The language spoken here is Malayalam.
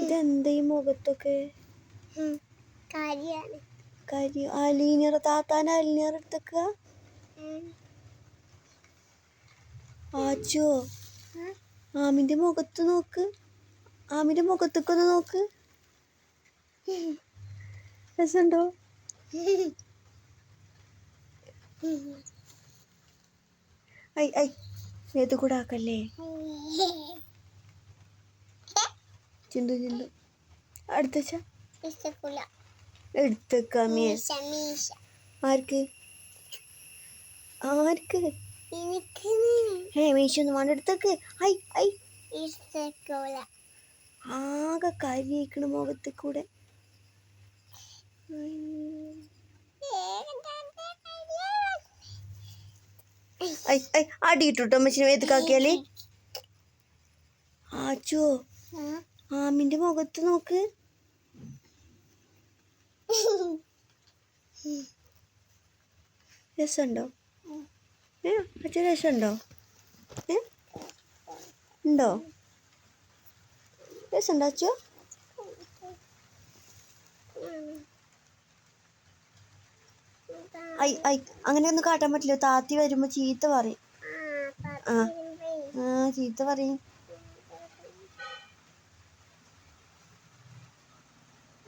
ഇതെന്താ ഈ മുഖത്തൊക്കെ? അലീനിയർ താത്താൻ അലീനിയർ എടുത്തേക്ക. ആച്ചോ ആമിന്റെ മുഖത്ത് നോക്ക്, ആമിന്റെ മുഖത്തേക്കൊന്ന് നോക്ക്. രസമുണ്ടോ? ഐ ഐ ഏത് കൂടെ ആക്കല്ലേ. ചിന്തു ചിന്തു അടുത്ത എടുത്തേക്കാമിയെ. ആർക്ക് ആർക്ക് മീശൊന്നും വേണ്ട എടുത്തേക്ക്. ഐ ഐ ആകെ കരിയിക്കണ മുഖത്ത് കൂടെ. അടിയിട്ടുട്ടോ അമ്മച്ചിനെ ഏതൊക്കാക്കിയാല്. ആച്ചോ ആമിന്റെ മുഖത്ത് നോക്ക്. രസമുണ്ടോ? അച്ഛൻ രസമുണ്ടോ? ഉണ്ടോ? രസമുണ്ടോ അച്ഛോ? ഐ ഐ അങ്ങനെയൊന്നും കാട്ടാൻ പറ്റില്ല. താത്തി വരുമ്പോ ചീത്ത പറയും. ചീത്ത പറയും.